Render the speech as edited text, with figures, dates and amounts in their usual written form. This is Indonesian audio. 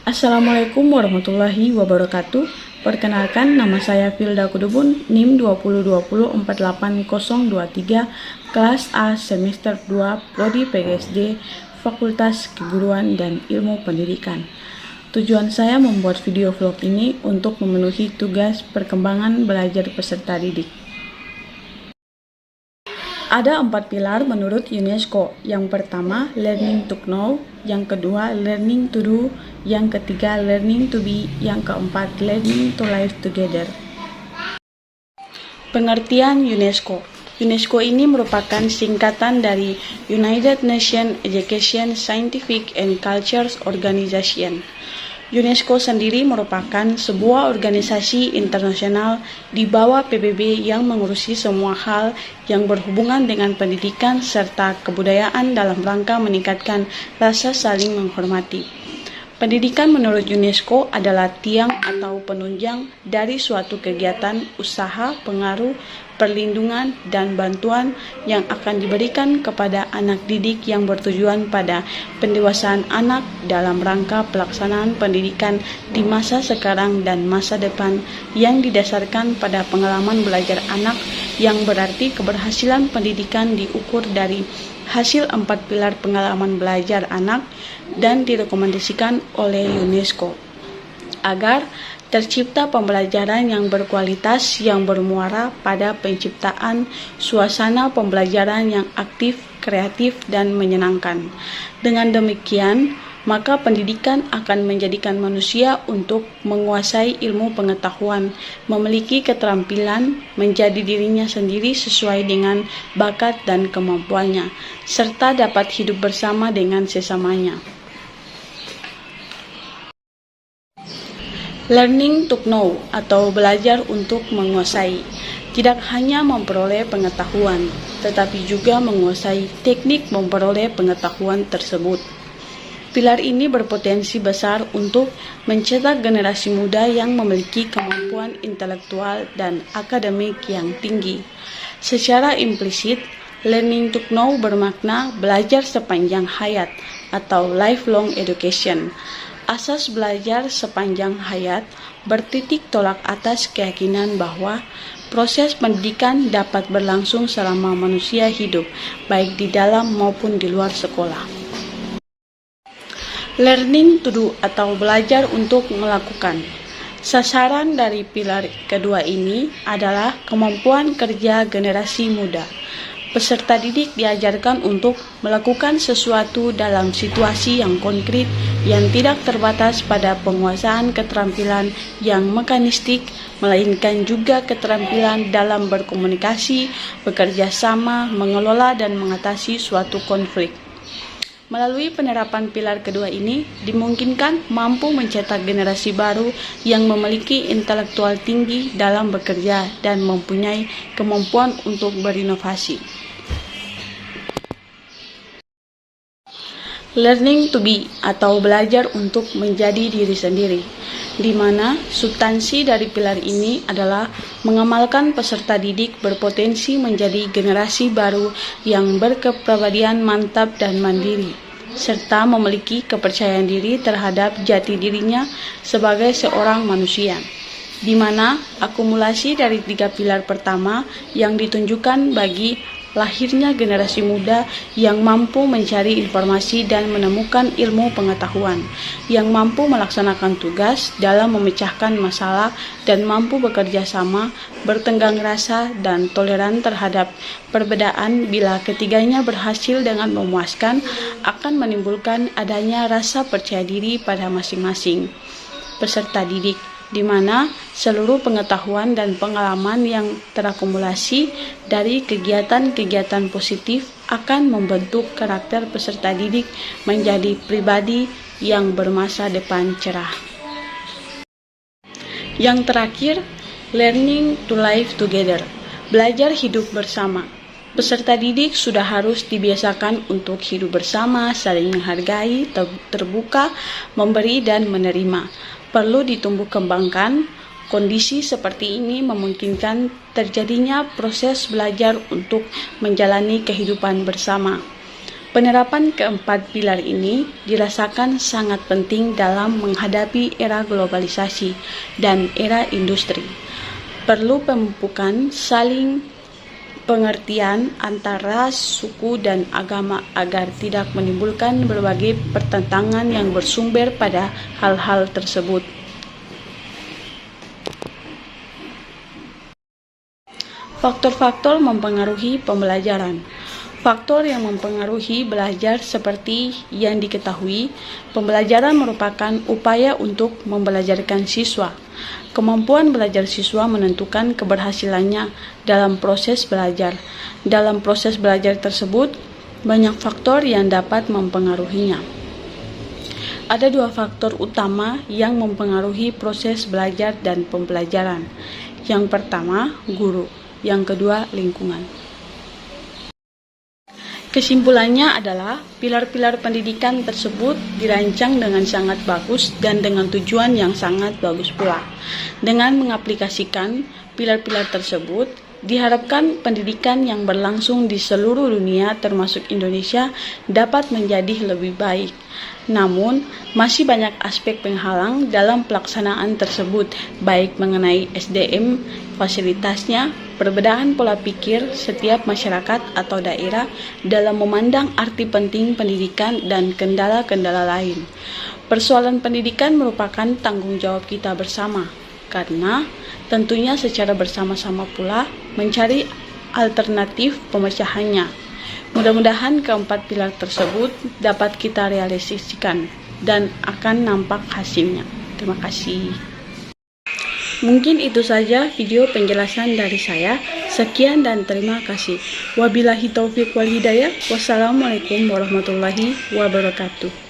Assalamualaikum warahmatullahi wabarakatuh. Perkenalkan, nama saya Filda Kudubun, NIM 202048023, kelas A semester 2, Prodi PGSD, Fakultas Keguruan dan Ilmu Pendidikan. Tujuan saya membuat video vlog ini untuk memenuhi tugas perkembangan belajar peserta didik. Ada 4 pilar menurut UNESCO. Yang pertama, learning to know. Yang kedua, learning to do. Yang ketiga, learning to be. Yang keempat, learning to live together. Pengertian UNESCO. UNESCO ini merupakan singkatan dari United Nations Education, Scientific and Cultures Organization. UNESCO sendiri merupakan sebuah organisasi internasional di bawah PBB yang mengurusi semua hal yang berhubungan dengan pendidikan serta kebudayaan dalam rangka meningkatkan rasa saling menghormati. Pendidikan menurut UNESCO adalah tiang atau penunjang dari suatu kegiatan, usaha, pengaruh, perlindungan, dan bantuan yang akan diberikan kepada anak didik yang bertujuan pada pendewasaan anak dalam rangka pelaksanaan pendidikan di masa sekarang dan masa depan yang didasarkan pada pengalaman belajar anak, yang berarti keberhasilan pendidikan diukur dari hasil 4 pilar pengalaman belajar anak dan direkomendasikan oleh UNESCO agar tercipta pembelajaran yang berkualitas yang bermuara pada penciptaan suasana pembelajaran yang aktif, kreatif, dan menyenangkan. Dengan demikian, maka pendidikan akan menjadikan manusia untuk menguasai ilmu pengetahuan, memiliki keterampilan, menjadi dirinya sendiri sesuai dengan bakat dan kemampuannya, serta dapat hidup bersama dengan sesamanya. Learning to know atau belajar untuk menguasai, tidak hanya memperoleh pengetahuan, tetapi juga menguasai teknik memperoleh pengetahuan tersebut. Pilar ini berpotensi besar untuk mencetak generasi muda yang memiliki kemampuan intelektual dan akademik yang tinggi. Secara implisit, learning to know bermakna belajar sepanjang hayat atau lifelong education. Asas belajar sepanjang hayat bertitik tolak atas keyakinan bahwa proses pendidikan dapat berlangsung selama manusia hidup, baik di dalam maupun di luar sekolah. Learning to do atau belajar untuk melakukan. Sasaran dari pilar kedua ini adalah kemampuan kerja generasi muda. Peserta didik diajarkan untuk melakukan sesuatu dalam situasi yang konkret yang tidak terbatas pada penguasaan keterampilan yang mekanistik, melainkan juga keterampilan dalam berkomunikasi, bekerja sama, mengelola dan mengatasi suatu konflik. Melalui penerapan pilar kedua ini, dimungkinkan mampu mencetak generasi baru yang memiliki intelektual tinggi dalam bekerja dan mempunyai kemampuan untuk berinovasi. Learning to be atau belajar untuk menjadi diri sendiri, di mana substansi dari pilar ini adalah mengamalkan peserta didik berpotensi menjadi generasi baru yang berkepribadian mantap dan mandiri, serta memiliki kepercayaan diri terhadap jati dirinya sebagai seorang manusia, di mana akumulasi dari 3 pilar pertama yang ditunjukkan bagi lahirnya generasi muda yang mampu mencari informasi dan menemukan ilmu pengetahuan, yang mampu melaksanakan tugas dalam memecahkan masalah dan mampu bekerja sama, bertenggang rasa, dan toleran terhadap perbedaan. Bila ketiganya berhasil dengan memuaskan, akan menimbulkan adanya rasa percaya diri pada masing-masing peserta didik, di mana seluruh pengetahuan dan pengalaman yang terakumulasi dari kegiatan-kegiatan positif akan membentuk karakter peserta didik menjadi pribadi yang bermasa depan cerah. Yang terakhir, learning to live together, belajar hidup bersama. Peserta didik sudah harus dibiasakan untuk hidup bersama, saling menghargai, terbuka, memberi dan menerima. Perlu ditumbuh kembangkan. Kondisi seperti ini memungkinkan terjadinya proses belajar untuk menjalani kehidupan bersama. Penerapan keempat pilar ini dirasakan sangat penting dalam menghadapi era globalisasi dan era industri. Perlu pemupukan saling pengertian antara suku dan agama agar tidak menimbulkan berbagai pertentangan yang bersumber pada hal-hal tersebut. Faktor-faktor mempengaruhi pembelajaran. Faktor yang mempengaruhi belajar seperti yang diketahui, pembelajaran merupakan upaya untuk membelajarkan siswa. Kemampuan belajar siswa menentukan keberhasilannya dalam proses belajar. Dalam proses belajar tersebut, banyak faktor yang dapat mempengaruhinya. Ada dua faktor utama yang mempengaruhi proses belajar dan pembelajaran. Yang pertama, guru. Yang kedua, lingkungan. Kesimpulannya adalah pilar-pilar pendidikan tersebut dirancang dengan sangat bagus dan dengan tujuan yang sangat bagus pula. Dengan mengaplikasikan pilar-pilar tersebut, diharapkan pendidikan yang berlangsung di seluruh dunia termasuk Indonesia dapat menjadi lebih baik. Namun, masih banyak aspek penghalang dalam pelaksanaan tersebut, baik mengenai SDM, fasilitasnya, perbedaan pola pikir setiap masyarakat atau daerah dalam memandang arti penting pendidikan dan kendala-kendala lain. Persoalan pendidikan merupakan tanggung jawab kita bersama, karena tentunya secara bersama-sama pula mencari alternatif pemecahannya. Mudah-mudahan keempat pilar tersebut dapat kita realisasikan dan akan nampak hasilnya. Terima kasih. Mungkin itu saja video penjelasan dari saya. Sekian dan terima kasih. Wabillahi taufiq wal hidayah. Wassalamualaikum warahmatullahi wabarakatuh.